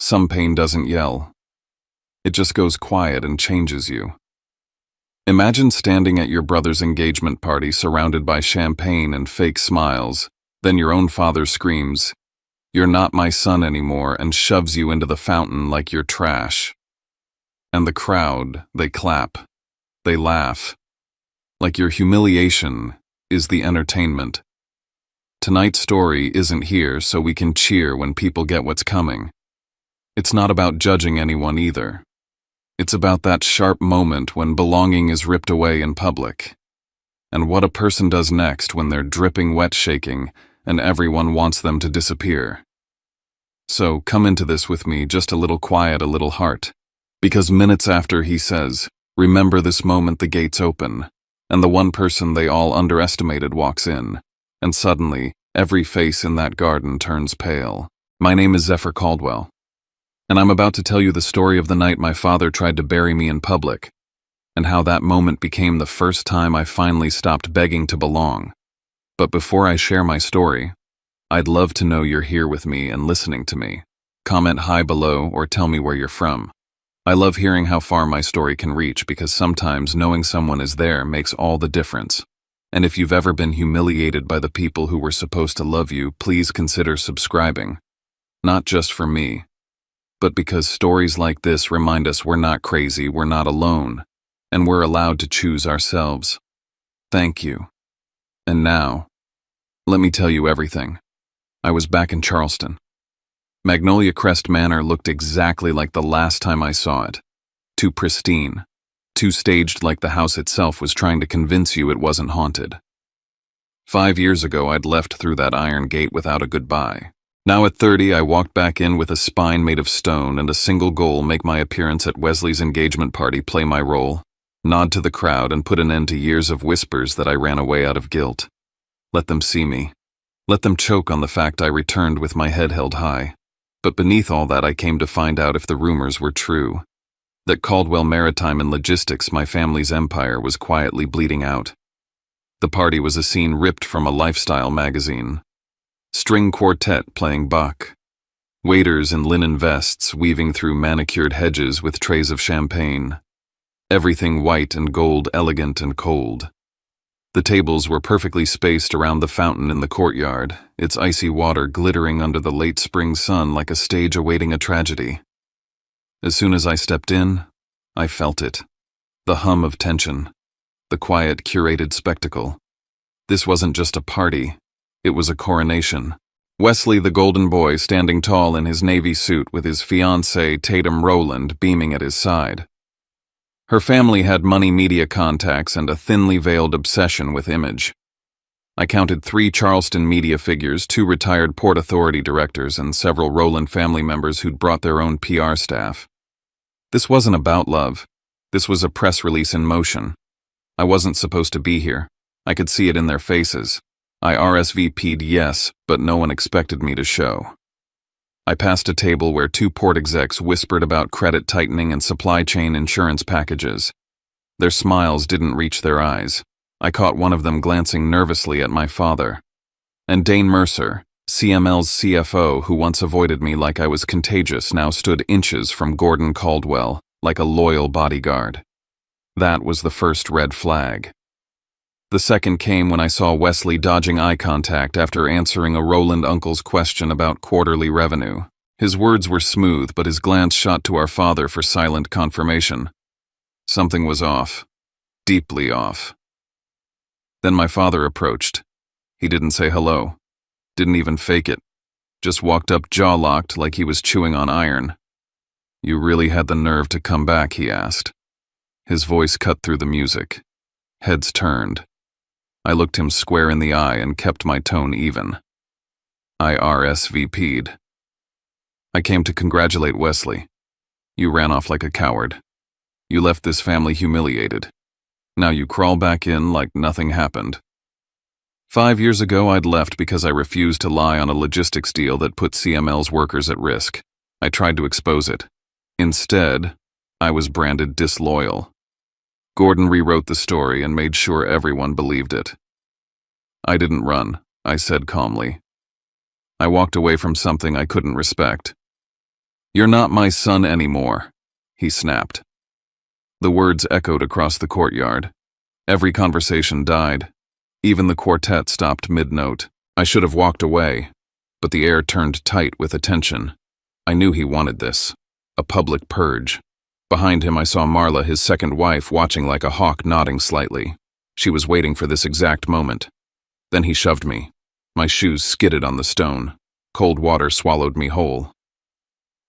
Some pain doesn't yell. It just goes quiet and changes you. Imagine standing at your brother's engagement party surrounded by champagne and fake smiles. Then your own father screams, "You're not my son anymore," and shoves you into the fountain like you're trash. And the crowd, they clap. They laugh. Like your humiliation is the entertainment. Tonight's story isn't here so we can cheer when people get what's coming. It's not about judging anyone either. It's about that sharp moment when belonging is ripped away in public. And what a person does next when they're dripping wet shaking and everyone wants them to disappear. So come into this with me, just a little quiet, a little heart. Because minutes after he says, "Remember this moment," the gates open, and the one person they all underestimated walks in. And suddenly, every face in that garden turns pale. My name is Zephyr Caldwell, and I'm about to tell you the story of the night my father tried to bury me in public, and how that moment became the first time I finally stopped begging to belong. But before I share my story, I'd love to know you're here with me and listening to me. Comment hi below or tell me where you're from. I love hearing how far my story can reach because sometimes knowing someone is there makes all the difference. And if you've ever been humiliated by the people who were supposed to love you, please consider subscribing. Not just for me, but because stories like this remind us we're not crazy, we're not alone, and we're allowed to choose ourselves. Thank you. And now, let me tell you everything. I was back in Charleston. Magnolia Crest Manor looked exactly like the last time I saw it. Too pristine. Too staged, like the house itself was trying to convince you it wasn't haunted. 5 years ago, I'd left through that iron gate without a goodbye. Now at 30, I walked back in with a spine made of stone and a single goal: make my appearance at Wesley's engagement party, play my role, nod to the crowd, and put an end to years of whispers that I ran away out of guilt. Let them see me. Let them choke on the fact I returned with my head held high. But beneath all that, I came to find out if the rumors were true. That Caldwell Maritime and Logistics, my family's empire, was quietly bleeding out. The party was a scene ripped from a lifestyle magazine. String quartet playing Bach. Waiters in linen vests weaving through manicured hedges with trays of champagne. Everything white and gold, elegant and cold. The tables were perfectly spaced around the fountain in the courtyard, its icy water glittering under the late spring sun like a stage awaiting a tragedy. As soon as I stepped in, I felt it. The hum of tension. The quiet, curated spectacle. This wasn't just a party. It was a coronation. Wesley, the golden boy, standing tall in his navy suit with his fiancée, Tatum Rowland, beaming at his side. Her family had money, media contacts, and a thinly veiled obsession with image. I counted 3 Charleston media figures, 2 retired Port Authority directors, and several Rowland family members who'd brought their own PR staff. This wasn't about love. This was a press release in motion. I wasn't supposed to be here. I could see it in their faces. I RSVP'd yes, but no one expected me to show. I passed a table where 2 port execs whispered about credit tightening and supply chain insurance packages. Their smiles didn't reach their eyes. I caught one of them glancing nervously at my father. And Dane Mercer, CML's CFO, who once avoided me like I was contagious, now stood inches from Gordon Caldwell, like a loyal bodyguard. That was the first red flag. The second came when I saw Wesley dodging eye contact after answering a Rowland uncle's question about quarterly revenue. His words were smooth, but his glance shot to our father for silent confirmation. Something was off. Deeply off. Then my father approached. He didn't say hello. Didn't even fake it. Just walked up jaw-locked like he was chewing on iron. "You really had the nerve to come back?" he asked. His voice cut through the music. Heads turned. I looked him square in the eye and kept my tone even. I RSVP'd. "I came to congratulate Wesley. You ran off like a coward. You left this family humiliated. Now you crawl back in like nothing happened." 5 years ago, I'd left because I refused to lie on a logistics deal that put CML's workers at risk. I tried to expose it. Instead, I was branded disloyal. Gordon rewrote the story and made sure everyone believed it. "I didn't run," I said calmly. "I walked away from something I couldn't respect. "You're not my son anymore," he snapped. The words echoed across the courtyard. Every conversation died. Even the quartet stopped mid-note. I should have walked away, but the air turned tight with attention. I knew he wanted this. A public purge. Behind him I saw Marla, his second wife, watching like a hawk, nodding slightly. She was waiting for this exact moment. Then he shoved me. My shoes skidded on the stone. Cold water swallowed me whole.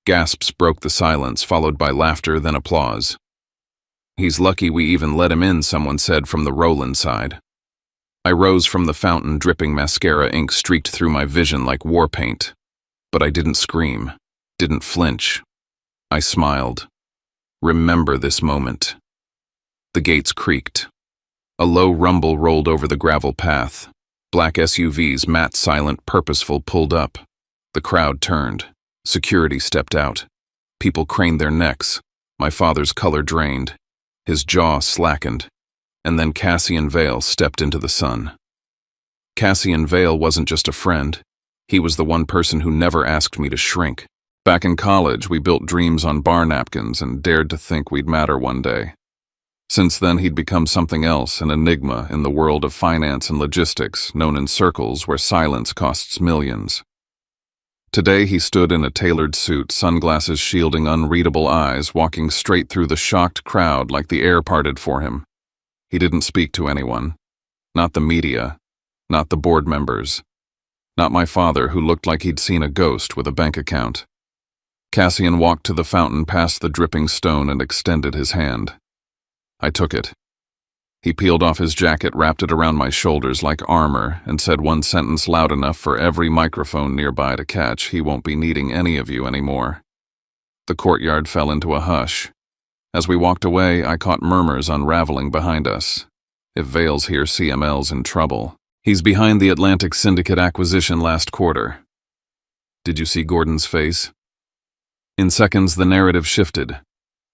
Gasps broke the silence, followed by laughter, then applause. "He's lucky we even let him in," someone said from the Roland side. I rose from the fountain, dripping mascara ink streaked through my vision like war paint. But I didn't scream, didn't flinch. I smiled. Remember this moment. The gates creaked. A low rumble rolled over the gravel path. Black SUVs, matte, silent, purposeful, pulled up. The crowd turned. Security stepped out. People craned their necks. My father's color drained. His jaw slackened. And then Cassian Vale stepped into the sun. Cassian Vale wasn't just a friend. He was the one person who never asked me to shrink. Back in college, we built dreams on bar napkins and dared to think we'd matter one day. Since then, he'd become something else, an enigma in the world of finance and logistics, known in circles where silence costs millions. Today, he stood in a tailored suit, sunglasses shielding unreadable eyes, walking straight through the shocked crowd like the air parted for him. He didn't speak to anyone. Not the media. Not the board members. Not my father, who looked like he'd seen a ghost with a bank account. Cassian walked to the fountain past the dripping stone and extended his hand. I took it. He peeled off his jacket, wrapped it around my shoulders like armor, and said one sentence loud enough for every microphone nearby to catch: "He won't be needing any of you anymore." The courtyard fell into a hush. As we walked away, I caught murmurs unraveling behind us. If Vale's here, CML's in trouble. He's behind the Atlantic Syndicate acquisition last quarter. Did you see Gordon's face? In seconds, the narrative shifted.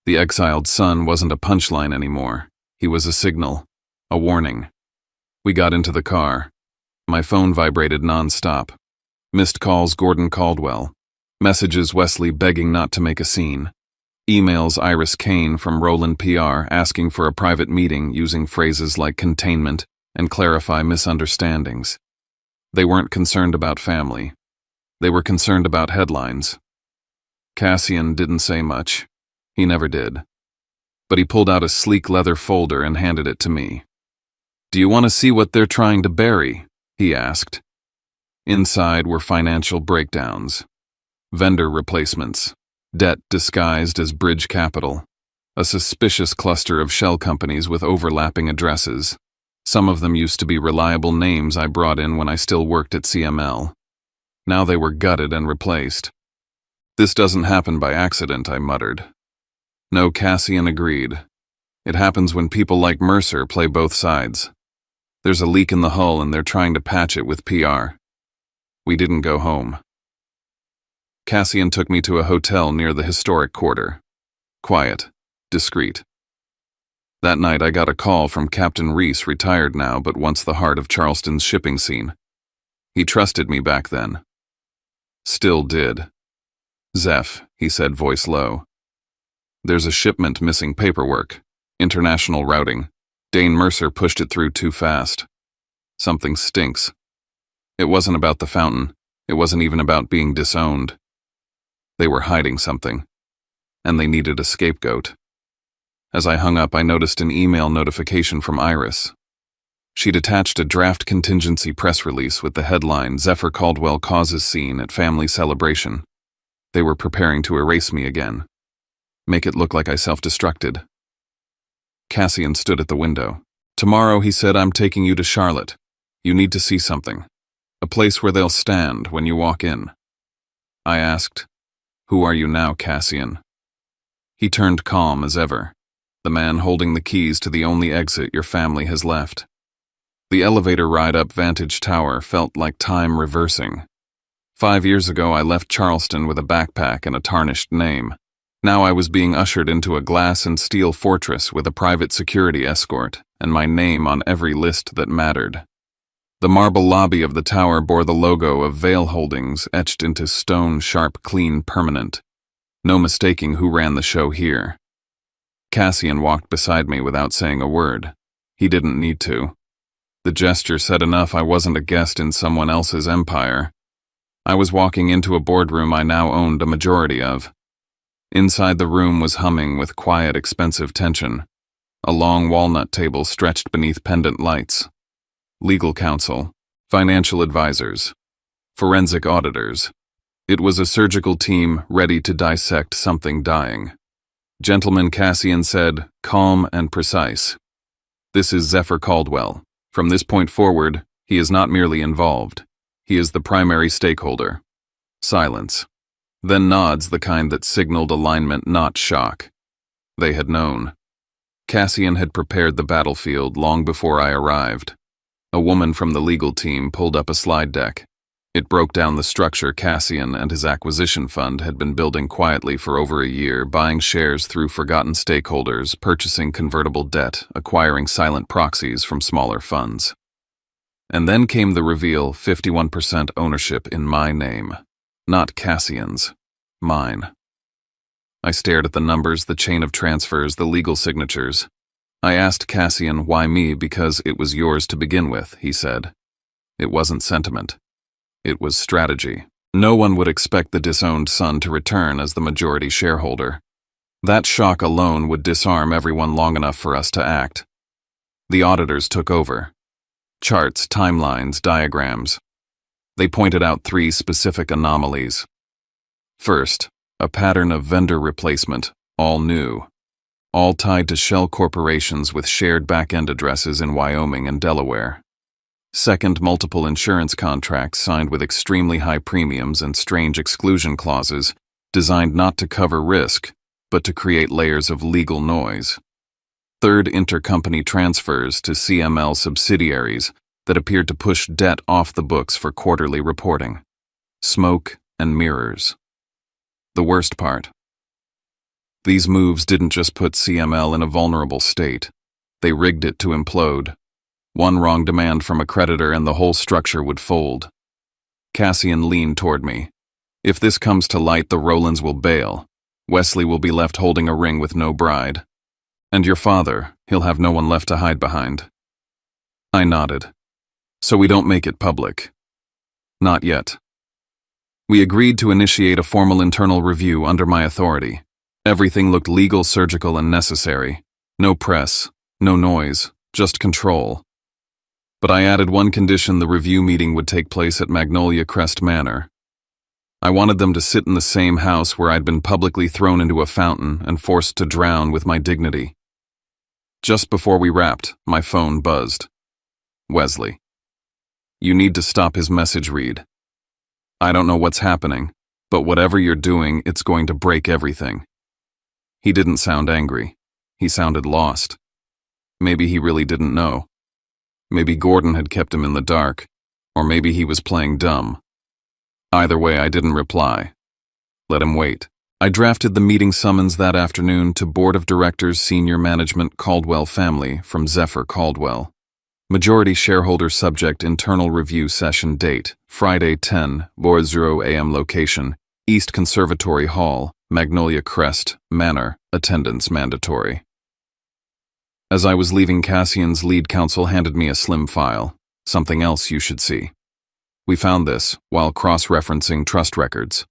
The exiled son wasn't a punchline anymore. He was a signal, a warning. We got into the car. My phone vibrated nonstop. Missed calls, Gordon Caldwell. Messages, Wesley begging not to make a scene. Emails, Iris Kane from Roland PR asking for a private meeting using phrases like containment and clarify misunderstandings. They weren't concerned about family. They were concerned about headlines. Cassian didn't say much. He never did. But he pulled out a sleek leather folder and handed it to me. "Do you want to see what they're trying to bury?" he asked. Inside were financial breakdowns, vendor replacements, debt disguised as bridge capital, a suspicious cluster of shell companies with overlapping addresses. Some of them used to be reliable names I brought in when I still worked at CML. Now they were gutted and replaced. "This doesn't happen by accident," I muttered. No, Cassian agreed. It happens when people like Mercer play both sides. There's a leak in the hull and they're trying to patch it with PR. We didn't go home. Cassian took me to a hotel near the historic quarter. Quiet, discreet. That night I got a call from Captain Reese, retired now, but once the heart of Charleston's shipping scene. He trusted me back then. Still did. "Zeph," he said, voice low. "There's a shipment missing paperwork. International routing. Dane Mercer pushed it through too fast. Something stinks." It wasn't about the fountain. It wasn't even about being disowned. They were hiding something. And they needed a scapegoat. As I hung up, I noticed an email notification from Iris. She'd attached a draft contingency press release with the headline, "Zephyr Caldwell causes scene at family celebration." They were preparing to erase me again. Make it look like I self-destructed. Cassian stood at the window. "Tomorrow," he said, "I'm taking you to Charlotte. You need to see something. A place where they'll stand when you walk in." I asked, "Who are you now, Cassian?" He turned calm as ever. The man holding the keys to the only exit your family has left. The elevator ride up Vantage Tower felt like time reversing. 5 years ago, I left Charleston with a backpack and a tarnished name. Now I was being ushered into a glass and steel fortress with a private security escort and my name on every list that mattered. The marble lobby of the tower bore the logo of Vale Holdings etched into stone, sharp, clean, permanent. No mistaking who ran the show here. Cassian walked beside me without saying a word. He didn't need to. The gesture said enough I wasn't a guest in someone else's empire. I was walking into a boardroom I now owned a majority of. Inside the room was humming with quiet, expensive tension. A long walnut table stretched beneath pendant lights. Legal counsel, financial advisors, forensic auditors. It was a surgical team ready to dissect something dying. Gentleman Cassian said, calm and precise. This is Zephyr Caldwell. From this point forward, he is not merely involved. He is the primary stakeholder. Silence. Then nods, the kind that signaled alignment, not shock. They had known. Cassian had prepared the battlefield long before I arrived. A woman from the legal team pulled up a slide deck. It broke down the structure Cassian and his acquisition fund had been building quietly for over a year, buying shares through forgotten stakeholders, purchasing convertible debt, acquiring silent proxies from smaller funds. And then came the reveal, 51% ownership in my name. Not Cassian's. Mine. I stared at the numbers, the chain of transfers, the legal signatures. I asked Cassian why me, because it was yours to begin with, he said. It wasn't sentiment. It was strategy. No one would expect the disowned son to return as the majority shareholder. That shock alone would disarm everyone long enough for us to act. The auditors took over. Charts, timelines, diagrams. They pointed out 3 specific anomalies. First, a pattern of vendor replacement, all new. All tied to shell corporations with shared back-end addresses in Wyoming and Delaware. Second, multiple insurance contracts signed with extremely high premiums and strange exclusion clauses designed not to cover risk, but to create layers of legal noise. Third, intercompany transfers to CML subsidiaries that appeared to push debt off the books for quarterly reporting. Smoke and mirrors. The worst part. These moves didn't just put CML in a vulnerable state. They rigged it to implode. One wrong demand from a creditor and the whole structure would fold. Cassian leaned toward me. If this comes to light, the Rowlands will bail. Wesley will be left holding a ring with no bride. And your father, he'll have no one left to hide behind. I nodded. So we don't make it public. Not yet. We agreed to initiate a formal internal review under my authority. Everything looked legal, surgical, and necessary. No press, no noise, just control. But I added one condition: the review meeting would take place at Magnolia Crest Manor. I wanted them to sit in the same house where I'd been publicly thrown into a fountain and forced to drown with my dignity. Just before we wrapped, my phone buzzed. Wesley. You need to stop his message read. I don't know what's happening, but whatever you're doing, it's going to break everything. He didn't sound angry. He sounded lost. Maybe he really didn't know. Maybe Gordon had kept him in the dark, or maybe he was playing dumb. Either way, I didn't reply. Let him wait. I drafted the meeting summons that afternoon to Board of Directors, Senior Management, Caldwell Family, from Zephyr Caldwell. Majority shareholder subject, internal review session date, Friday 10:00 a.m. location, East Conservatory Hall, Magnolia Crest, Manor, attendance mandatory. As I was leaving, Cassian's lead counsel handed me a slim file. Something else you should see. We found this while cross-referencing trust records.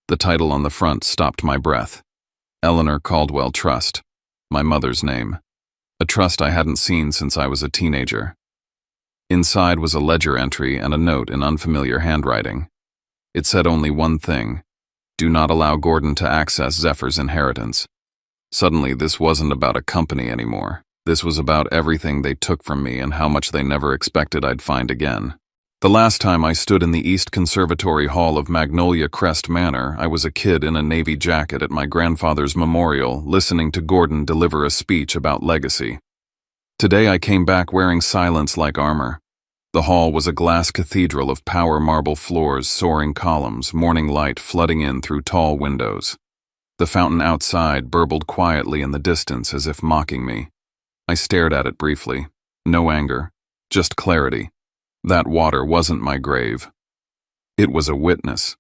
The title on the front stopped my breath. Eleanor Caldwell Trust, my mother's name. A trust I hadn't seen since I was a teenager. Inside was a ledger entry and a note in unfamiliar handwriting. It said only one thing: do not allow Gordon to access Zephyr's inheritance. Suddenly, this wasn't about a company anymore. This was about everything they took from me and how much they never expected I'd find again. The last time I stood in the East Conservatory Hall of Magnolia Crest Manor, I was a kid in a navy jacket at my grandfather's memorial, listening to Gordon deliver a speech about legacy. Today I came back wearing silence like armor. The hall was a glass cathedral of power marble floors, soaring columns, morning light flooding in through tall windows. The fountain outside burbled quietly in the distance as if mocking me. I stared at it briefly. No anger, just clarity. That water wasn't my grave. It was a witness.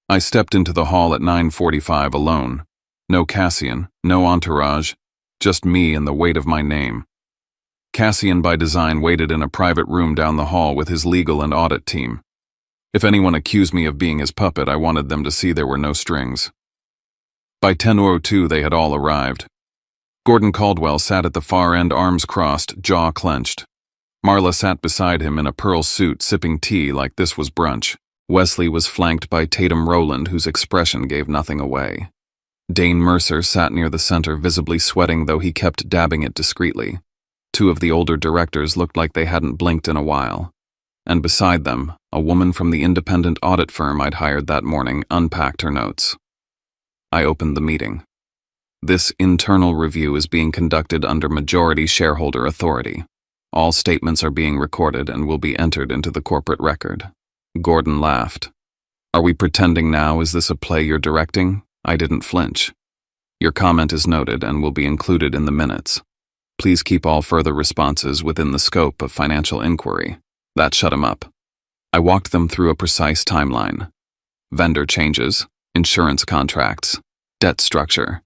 I stepped into the hall at 9:45 alone. No Cassian, no entourage, just me and the weight of my name. Cassian, by design, waited in a private room down the hall with his legal and audit team. If anyone accused me of being his puppet, I wanted them to see there were no strings. By 10:02, they had all arrived. Gordon Caldwell sat at the far end, arms crossed, jaw clenched. Marla sat beside him in a pearl suit, sipping tea like this was brunch. Wesley was flanked by Tatum Rowland, whose expression gave nothing away. Dane Mercer sat near the center, visibly sweating, though he kept dabbing it discreetly. Two of the older directors looked like they hadn't blinked in a while. And beside them, a woman from the independent audit firm I'd hired that morning unpacked her notes. I opened the meeting. This internal review is being conducted under majority shareholder authority. All statements are being recorded and will be entered into the corporate record. Gordon laughed. Are we pretending now? Is this a play you're directing? I didn't flinch. Your comment is noted and will be included in the minutes. Please keep all further responses within the scope of financial inquiry. That shut him up. I walked them through a precise timeline. Vendor changes, insurance contracts, debt structure.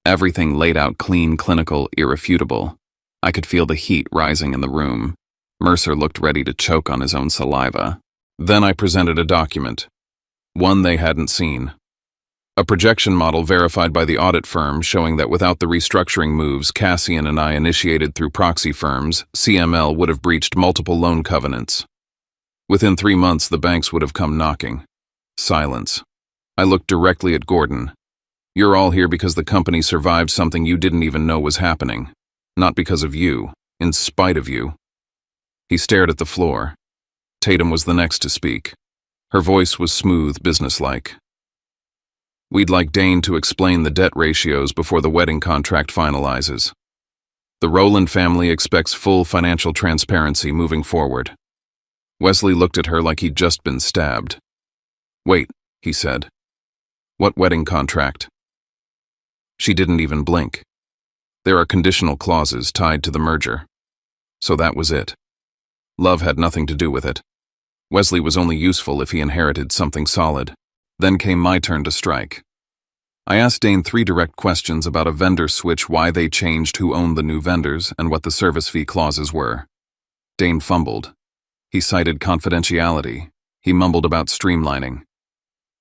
Everything laid out clean, clinical, irrefutable. I could feel the heat rising in the room. Mercer looked ready to choke on his own saliva. Then I presented a document. One they hadn't seen. A projection model verified by the audit firm showing that without the restructuring moves Cassian and I initiated through proxy firms, CML would have breached multiple loan covenants. Within 3 months, the banks would have come knocking. Silence. I looked directly at Gordon. You're all here because the company survived something you didn't even know was happening. Not because of you, in spite of you. He stared at the floor. Tatum was the next to speak. Her voice was smooth, businesslike. We'd like Dane to explain the debt ratios before the wedding contract finalizes. The Rowland family expects full financial transparency moving forward. Wesley looked at her like he'd just been stabbed. Wait, he said. What wedding contract? She didn't even blink. There are conditional clauses tied to the merger. So that was it. Love had nothing to do with it. Wesley was only useful if he inherited something solid. Then came my turn to strike. I asked Dane 3 direct questions about a vendor switch, why they changed, who owned the new vendors, and what the service fee clauses were. Dane fumbled. He cited confidentiality. He mumbled about streamlining.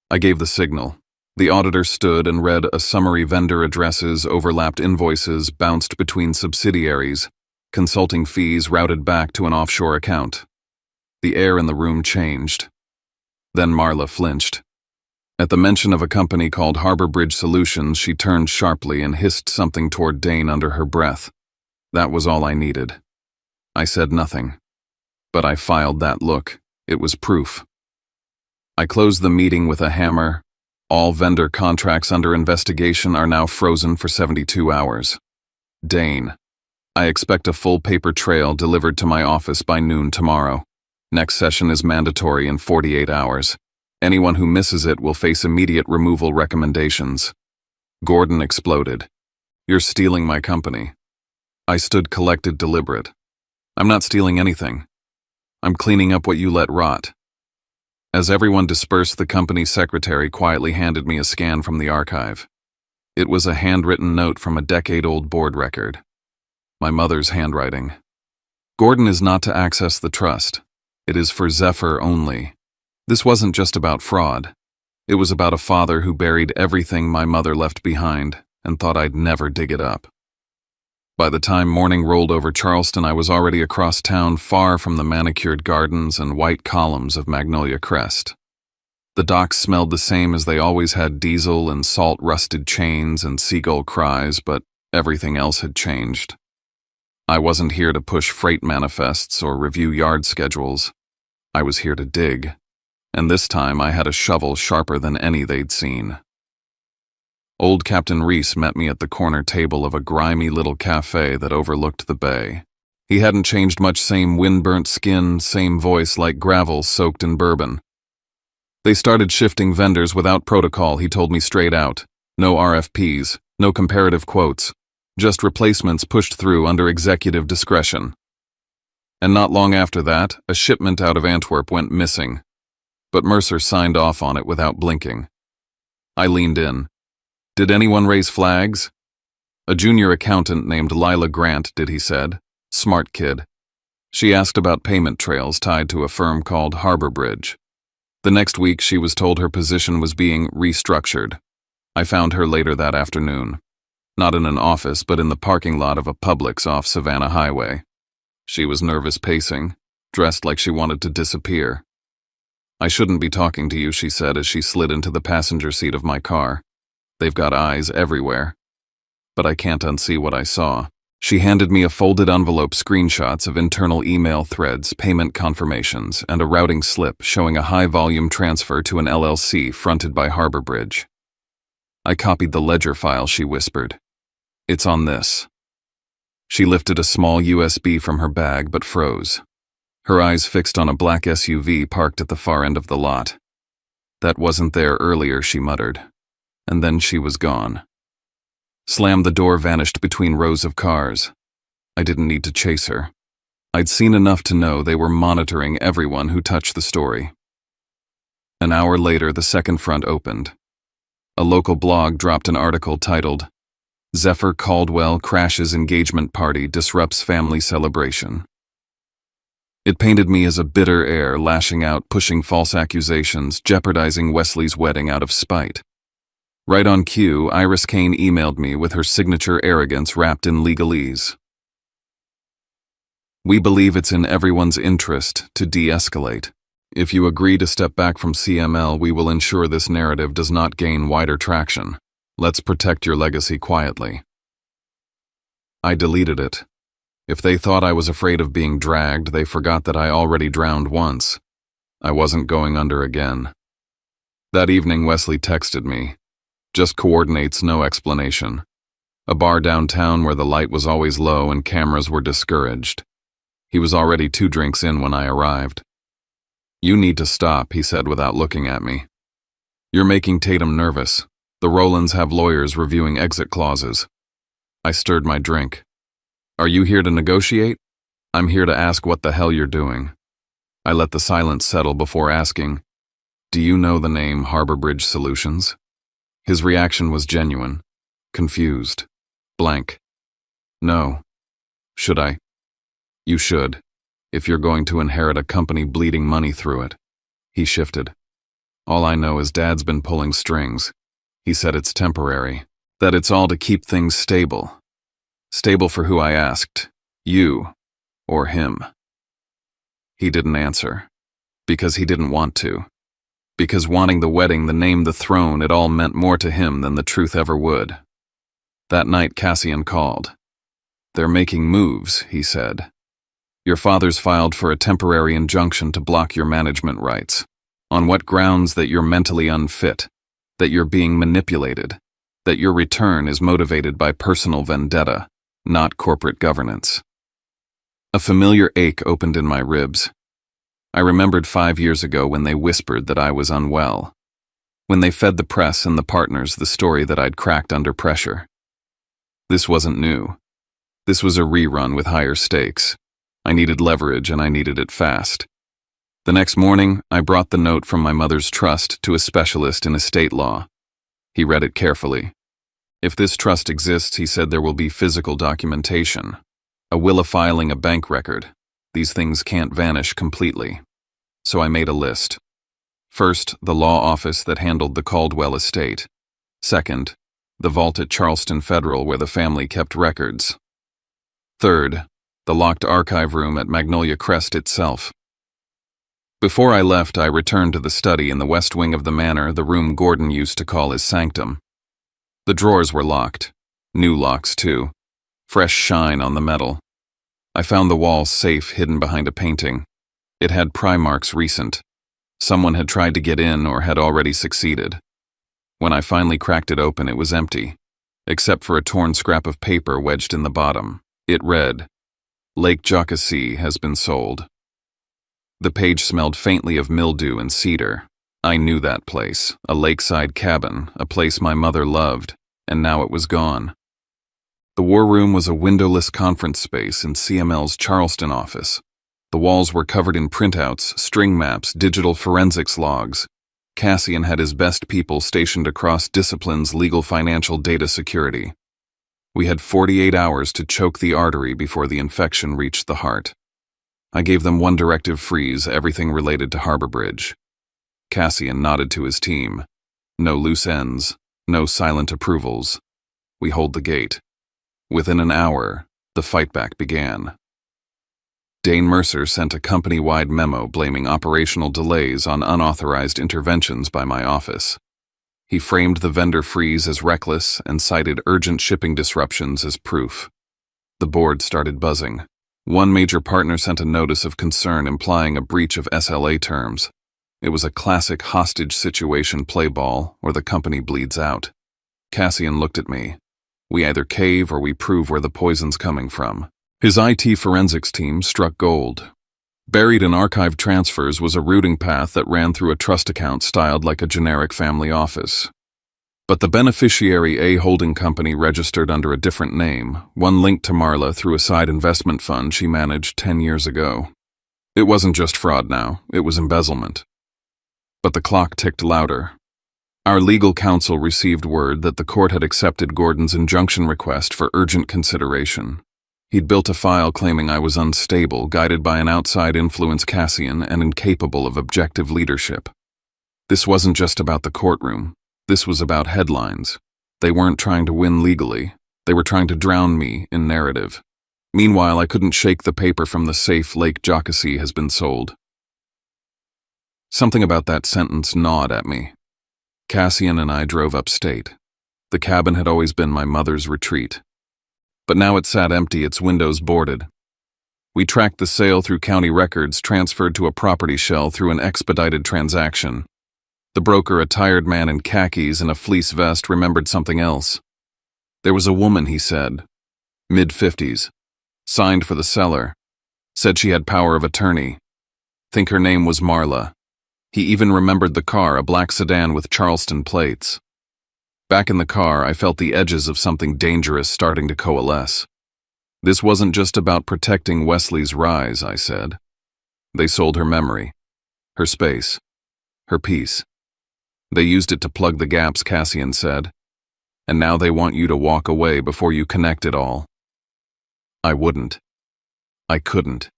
I gave the signal. The auditor stood and read a summary: vendor addresses, overlapped invoices, bounced between subsidiaries, consulting fees routed back to an offshore account. The air in the room changed. Then Marla flinched. At the mention of a company called Harbor Bridge Solutions, she turned sharply and hissed something toward Dane under her breath. That was all I needed. I said nothing. But I filed that look. It was proof. I closed the meeting with a hammer. All vendor contracts under investigation are now frozen for 72 hours. Dane, I expect a full paper trail delivered to my office by noon tomorrow. Next session is mandatory in 48 hours. Anyone who misses it will face immediate removal recommendations. Gordon exploded. You're stealing my company. I stood collected, deliberate. I'm not stealing anything. I'm cleaning up what you let rot. As everyone dispersed, the company secretary quietly handed me a scan from the archive. It was a handwritten note from a decade-old board record. My mother's handwriting. Gordon is not to access the trust. It is for Zephyr only. This wasn't just about fraud. It was about a father who buried everything my mother left behind and thought I'd never dig it up. By the time morning rolled over Charleston, I was already across town, far from the manicured gardens and white columns of Magnolia Crest. The docks smelled the same as they always had: diesel and salt-rusted chains and seagull cries, but everything else had changed. I wasn't here to push freight manifests or review yard schedules. I was here to dig, and this time I had a shovel sharper than any they'd seen. Old Captain Reese met me at the corner table of a grimy little cafe that overlooked the bay. He hadn't changed much, same wind-burnt skin, same voice like gravel soaked in bourbon. They started shifting vendors without protocol, he told me straight out. No RFPs, no comparative quotes, just replacements pushed through under executive discretion. And not long after that, a shipment out of Antwerp went missing. But Mercer signed off on it without blinking. I leaned in. Did anyone raise flags? A junior accountant named Lila Grant did, he said. Smart kid. She asked about payment trails tied to a firm called Harbor Bridge. The next week, she was told her position was being restructured. I found her later that afternoon. Not in an office, but in the parking lot of a Publix off Savannah Highway. She was nervous pacing, dressed like she wanted to disappear. I shouldn't be talking to you, she said as she slid into the passenger seat of my car. They've got eyes everywhere. But I can't unsee what I saw. She handed me a folded envelope, screenshots of internal email threads, payment confirmations, and a routing slip showing a high-volume transfer to an LLC fronted by Harbor Bridge. I copied the ledger file, she whispered. It's on this. She lifted a small USB from her bag but froze. Her eyes fixed on a black SUV parked at the far end of the lot. That wasn't there earlier, she muttered. And then she was gone. Slammed the door, vanished between rows of cars. I didn't need to chase her. I'd seen enough to know they were monitoring everyone who touched the story. An hour later, the second front opened. A local blog dropped an article titled, Zephyr Caldwell Crashes Engagement Party Disrupts Family Celebration. It painted me as a bitter heir, lashing out, pushing false accusations, jeopardizing Wesley's wedding out of spite. Right on cue, Iris Kane emailed me with her signature arrogance wrapped in legalese. We believe it's in everyone's interest to de-escalate. If you agree to step back from CML, we will ensure this narrative does not gain wider traction. Let's protect your legacy quietly. I deleted it. If they thought I was afraid of being dragged, they forgot that I already drowned once. I wasn't going under again. That evening, Wesley texted me. Just coordinates, no explanation. A bar downtown where the light was always low and cameras were discouraged. He was already 2 drinks in when I arrived. You need to stop, he said without looking at me. You're making Tatum nervous. The Rowlands have lawyers reviewing exit clauses. I stirred my drink. Are you here to negotiate? I'm here to ask what the hell you're doing. I let the silence settle before asking, do you know the name Harbor Bridge Solutions? His reaction was genuine, confused, blank. No. Should I? You should, if you're going to inherit a company bleeding money through it. He shifted. All I know is Dad's been pulling strings. He said it's temporary, that it's all to keep things stable. Stable for who, I asked, you or him? He didn't answer, because he didn't want to. Because wanting the wedding, the name, the throne, it all meant more to him than the truth ever would. That night, Cassian called. They're making moves, he said. Your father's filed for a temporary injunction to block your management rights. On what grounds? That you're mentally unfit, that you're being manipulated, that your return is motivated by personal vendetta, not corporate governance. A familiar ache opened in my ribs. I remembered 5 years ago when they whispered that I was unwell, when they fed the press and the partners the story that I'd cracked under pressure. This wasn't new. This was a rerun with higher stakes. I needed leverage and I needed it fast. The next morning, I brought the note from my mother's trust to a specialist in estate law. He read it carefully. If this trust exists, he said, there will be physical documentation, a will of filing, a bank record. These things can't vanish completely. So I made a list. First, the law office that handled the Caldwell estate. Second, the vault at Charleston Federal where the family kept records. Third, the locked archive room at Magnolia Crest itself. Before I left, I returned to the study in the west wing of the manor, the room Gordon used to call his sanctum. The drawers were locked. New locks, too. Fresh shine on the metal. I found the wall safe hidden behind a painting. It had pry marks recent. Someone had tried to get in or had already succeeded. When I finally cracked it open, it was empty, except for a torn scrap of paper wedged in the bottom. It read, Lake Jocassee has been sold. The page smelled faintly of mildew and cedar. I knew that place, a lakeside cabin, a place my mother loved, and now it was gone. The war room was a windowless conference space in CML's Charleston office. The walls were covered in printouts, string maps, digital forensics logs. Cassian had his best people stationed across disciplines legal financial data security. We had 48 hours to choke the artery before the infection reached the heart. I gave them one directive: freeze everything related to Harbor Bridge. Cassian nodded to his team. No loose ends, no silent approvals. We hold the gate. Within an hour, the fightback began. Dane Mercer sent a company-wide memo blaming operational delays on unauthorized interventions by my office. He framed the vendor freeze as reckless and cited urgent shipping disruptions as proof. The board started buzzing. One major partner sent a notice of concern implying a breach of SLA terms. It was a classic hostage situation play ball, or the company bleeds out. Cassian looked at me. We either cave or we prove where the poison's coming from. His IT forensics team struck gold. Buried in archived transfers was a routing path that ran through a trust account styled like a generic family office. But the beneficiary, a holding company registered under a different name, one linked to Marla through a side investment fund she managed 10 years ago. It wasn't just fraud now, it was embezzlement. But the clock ticked louder. Our legal counsel received word that the court had accepted Gordon's injunction request for urgent consideration. He'd built a file claiming I was unstable, guided by an outside influence Cassian, and incapable of objective leadership. This wasn't just about the courtroom. This was about headlines. They weren't trying to win legally. They were trying to drown me in narrative. Meanwhile, I couldn't shake the paper from the safe Lake Jocassee has been sold. Something about that sentence gnawed at me. Cassian and I drove upstate. The cabin had always been my mother's retreat. But now it sat empty, its windows boarded. We tracked the sale through county records, transferred to a property shell through an expedited transaction. The broker, a tired man in khakis and a fleece vest, remembered something else. There was a woman, he said, mid-50s, signed for the seller, said she had power of attorney. Think her name was Marla. He even remembered the car, a black sedan with Charleston plates. Back in the car, I felt the edges of something dangerous starting to coalesce. This wasn't just about protecting Wesley's rise, I said. They sold her memory, her space, her peace. They used it to plug the gaps, Cassian said. And now they want you to walk away before you connect it all. I wouldn't. I couldn't.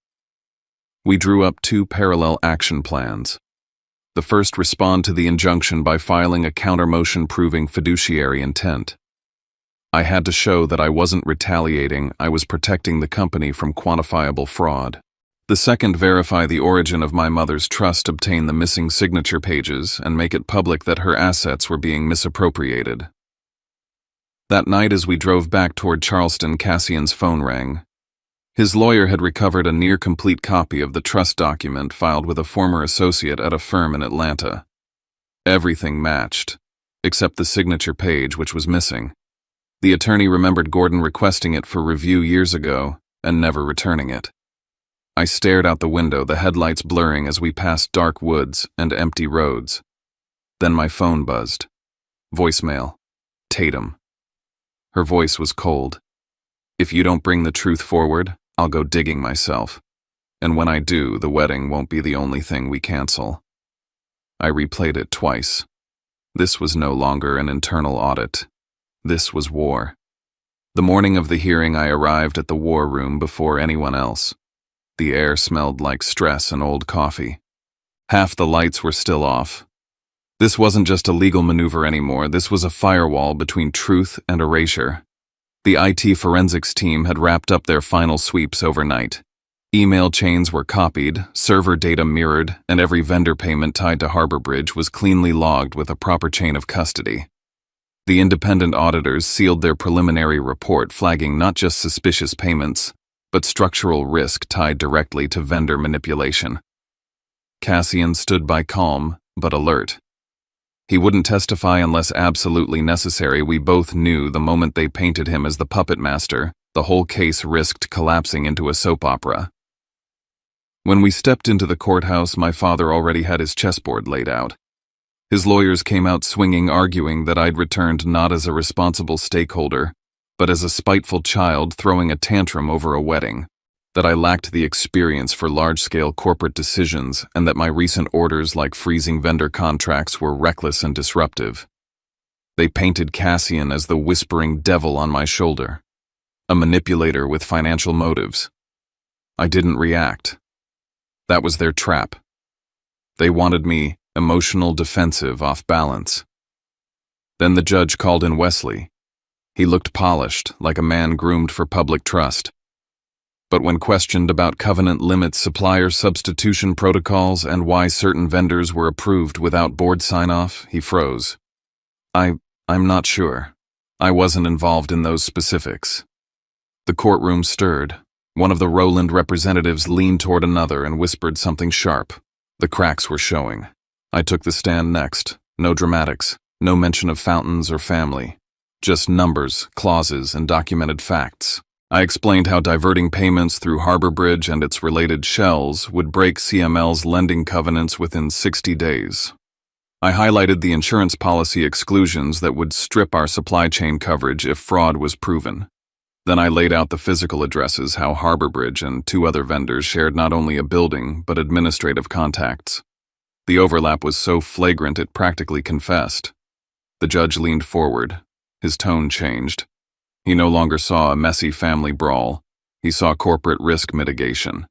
We drew up 2 parallel action plans. The first, respond to the injunction by filing a countermotion proving fiduciary intent. I had to show that I wasn't retaliating, I was protecting the company from quantifiable fraud. The second, verify the origin of my mother's trust, obtain the missing signature pages, and make it public that her assets were being misappropriated. That night as we drove back toward Charleston, Cassian's phone rang. His lawyer had recovered a near-complete copy of the trust document filed with a former associate at a firm in Atlanta. Everything matched, except the signature page, which was missing. The attorney remembered Gordon requesting it for review years ago and never returning it. I stared out the window, the headlights blurring as we passed dark woods and empty roads. Then my phone buzzed. Voicemail. Tatum. Her voice was cold. If you don't bring the truth forward, I'll go digging myself. And when I do, the wedding won't be the only thing we cancel. I replayed it twice. This was no longer an internal audit. This was war. The morning of the hearing, I arrived at the war room before anyone else. The air smelled like stress and old coffee. Half the lights were still off. This wasn't just a legal maneuver anymore, this was a firewall between truth and erasure. The IT forensics team had wrapped up their final sweeps overnight. Email chains were copied, server data mirrored, and every vendor payment tied to Harbor Bridge was cleanly logged with a proper chain of custody. The independent auditors sealed their preliminary report, flagging not just suspicious payments, but structural risk tied directly to vendor manipulation. Cassian stood by, calm but alert. He wouldn't testify unless absolutely necessary. We both knew the moment they painted him as the puppet master, the whole case risked collapsing into a soap opera. When we stepped into the courthouse, my father already had his chessboard laid out. His lawyers came out swinging, arguing that I'd returned not as a responsible stakeholder, but as a spiteful child throwing a tantrum over a wedding. that I lacked the experience for large-scale corporate decisions and that my recent orders like freezing vendor contracts were reckless and disruptive. They painted Cassian as the whispering devil on my shoulder, a manipulator with financial motives. I didn't react. That was their trap. They wanted me emotional, defensive, off balance. Then the judge called in Wesley. He looked polished, like a man groomed for public trust. But when questioned about covenant limits, supplier substitution protocols, and why certain vendors were approved without board sign-off, he froze. I'm not sure. I wasn't involved in those specifics. The courtroom stirred. One of the Roland representatives leaned toward another and whispered something sharp. The cracks were showing. I took the stand next. No dramatics, no mention of fountains or family. Just numbers, clauses, and documented facts. I explained how diverting payments through Harbor Bridge and its related shells would break CML's lending covenants within 60 days. I highlighted the insurance policy exclusions that would strip our supply chain coverage if fraud was proven. Then I laid out the physical addresses, how Harbor Bridge and 2 other vendors shared not only a building but administrative contacts. The overlap was so flagrant it practically confessed. The judge leaned forward. His tone changed. He no longer saw a messy family brawl. He saw corporate risk mitigation.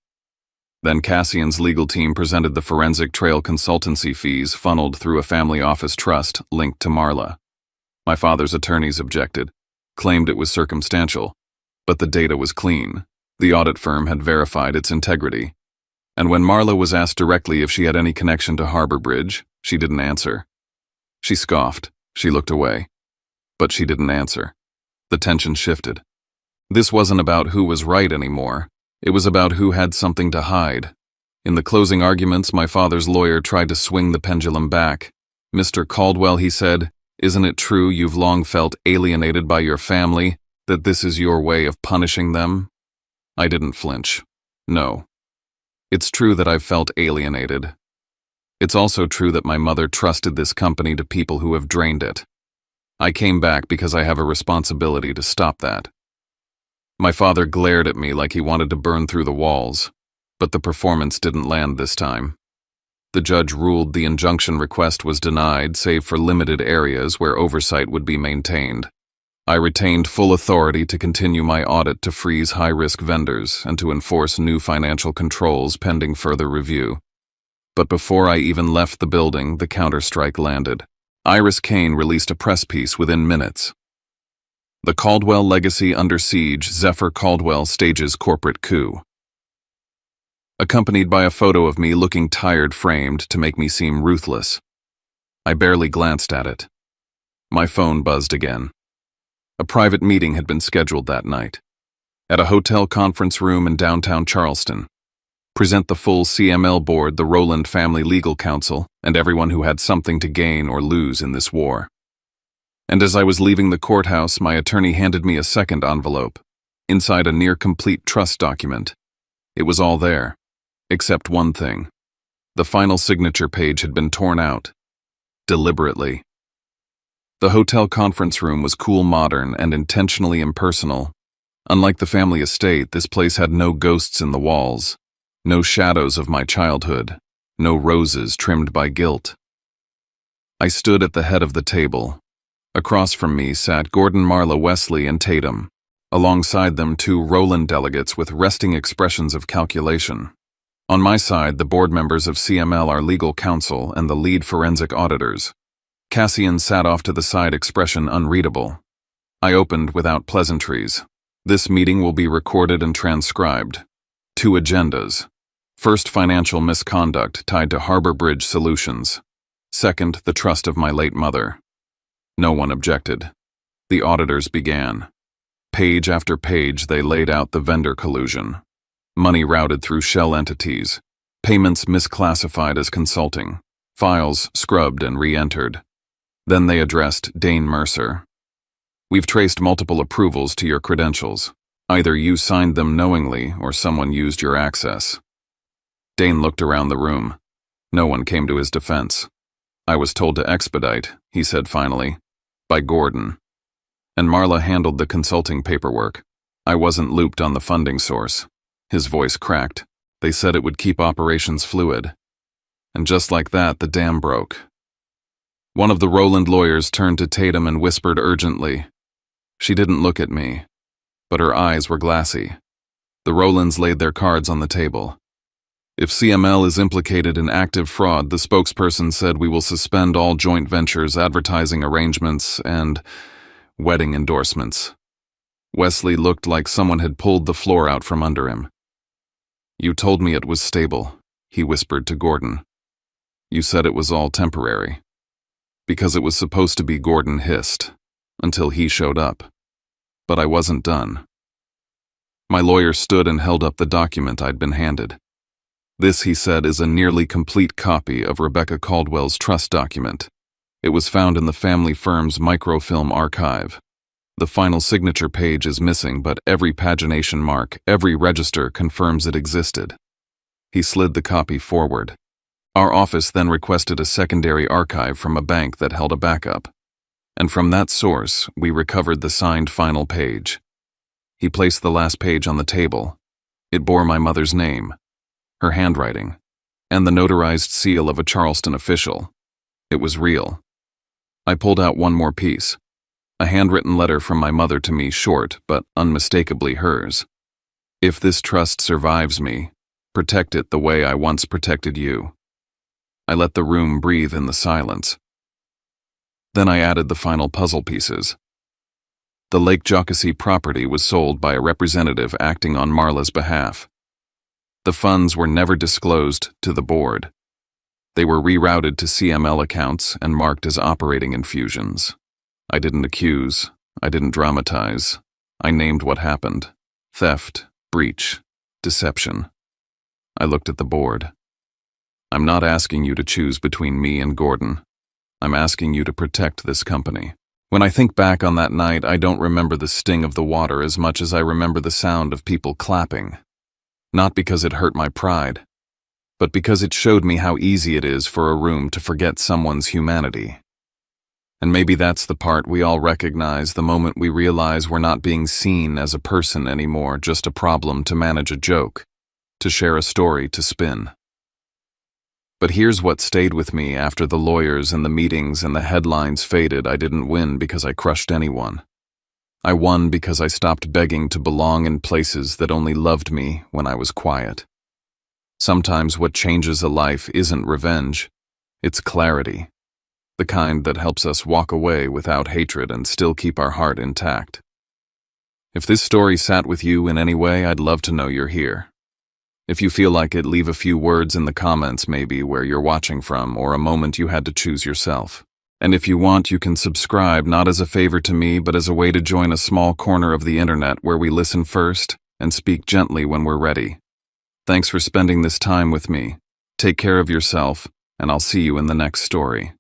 Then Cassian's legal team presented the forensic trail consultancy fees funneled through a family office trust linked to Marla. My father's attorneys objected, claimed it was circumstantial, but the data was clean. The audit firm had verified its integrity. And when Marla was asked directly if she had any connection to Harbor Bridge, she didn't answer. She scoffed. She looked away. But she didn't answer. The tension shifted. This wasn't about who was right anymore. It was about who had something to hide. In the closing arguments, my father's lawyer tried to swing the pendulum back. "Mr. Caldwell," he said, "isn't it true you've long felt alienated by your family, that this is your way of punishing them?" I didn't flinch. No. It's true that I've felt alienated. It's also true that my mother trusted this company to people who have drained it. I came back because I have a responsibility to stop that. My father glared at me like he wanted to burn through the walls, but the performance didn't land this time. The judge ruled the injunction request was denied, save for limited areas where oversight would be maintained. I retained full authority to continue my audit to freeze high-risk vendors and to enforce new financial controls pending further review. But before I even left the building, the counterstrike landed. Iris Kane released a press piece within minutes. The Caldwell legacy under siege, Zephyr Caldwell stages corporate coup. Accompanied by a photo of me looking tired framed to make me seem ruthless. I barely glanced at it. My phone buzzed again. A private meeting had been scheduled that night. At a hotel conference room in downtown Charleston. Present the full CML board, the Roland family legal counsel, and everyone who had something to gain or lose in this war. And as I was leaving the courthouse, my attorney handed me a second envelope, inside a near-complete trust document. It was all there, except one thing. The final signature page had been torn out, deliberately. The hotel conference room was cool, modern, and intentionally impersonal. Unlike the family estate, this place had no ghosts in the walls, no shadows of my childhood, no roses trimmed by guilt. I stood at the head of the table. Across from me sat Gordon, Marla, Wesley, and Tatum. Alongside them, 2 Roland delegates with resting expressions of calculation. On my side, the board members of CML, our legal counsel, and the lead forensic auditors. Cassian sat off to the side, expression unreadable. I opened without pleasantries. This meeting will be recorded and transcribed. 2 agendas. First, financial misconduct tied to Harbor Bridge Solutions. Second, the trust of my late mother. No one objected. The auditors began. Page after page, they laid out the vendor collusion. Money routed through shell entities. Payments misclassified as consulting. Files scrubbed and re-entered. Then they addressed Dane Mercer. "We've traced multiple approvals to your credentials. Either you signed them knowingly or someone used your access." Dane looked around the room. No one came to his defense. "I was told to expedite," he said finally, "by Gordon. And Marla handled the consulting paperwork. I wasn't looped on the funding source." His voice cracked. They said it would keep operations fluid. And just like that, the dam broke. One of the Rowland lawyers turned to Tatum and whispered urgently. She didn't look at me, but her eyes were glassy. The Rowlands laid their cards on the table. If CML is implicated in active fraud, the spokesperson said we will suspend all joint ventures, advertising arrangements, and wedding endorsements. Wesley looked like someone had pulled the floor out from under him. You told me it was stable, he whispered to Gordon. You said it was all temporary. Because it was supposed to be, Gordon hissed, until he showed up. But I wasn't done. My lawyer stood and held up the document I'd been handed. This, he said, is a nearly complete copy of Rebecca Caldwell's trust document. It was found in the family firm's microfilm archive. The final signature page is missing, but every pagination mark, every register confirms it existed. He slid the copy forward. Our office then requested a secondary archive from a bank that held a backup. And from that source, we recovered the signed final page. He placed the last page on the table. It bore my mother's name, her handwriting, and the notarized seal of a Charleston official. It was real. I pulled out one more piece, a handwritten letter from my mother to me, short but unmistakably hers. If this trust survives me, protect it the way I once protected you. I let the room breathe in the silence. Then I added the final puzzle pieces. The Lake Jocassee property was sold by a representative acting on Marla's behalf. The funds were never disclosed to the board. They were rerouted to CML accounts and marked as operating infusions. I didn't accuse. I didn't dramatize. I named what happened: theft, breach, deception. I looked at the board. I'm not asking you to choose between me and Gordon. I'm asking you to protect this company. When I think back on that night, I don't remember the sting of the water as much as I remember the sound of people clapping. Not because it hurt my pride, but because it showed me how easy it is for a room to forget someone's humanity. And maybe that's the part we all recognize the moment we realize we're not being seen as a person anymore, just a problem to manage, a joke, to share a story, to spin. But here's what stayed with me after the lawyers and the meetings and the headlines faded. I didn't win because I crushed anyone. I won because I stopped begging to belong in places that only loved me when I was quiet. Sometimes what changes a life isn't revenge, it's clarity. The kind that helps us walk away without hatred and still keep our heart intact. If this story sat with you in any way, I'd love to know you're here. If you feel like it, leave a few words in the comments, maybe where you're watching from or a moment you had to choose yourself. And if you want, you can subscribe, not as a favor to me, but as a way to join a small corner of the internet where we listen first and speak gently when we're ready. Thanks for spending this time with me. Take care of yourself, and I'll see you in the next story.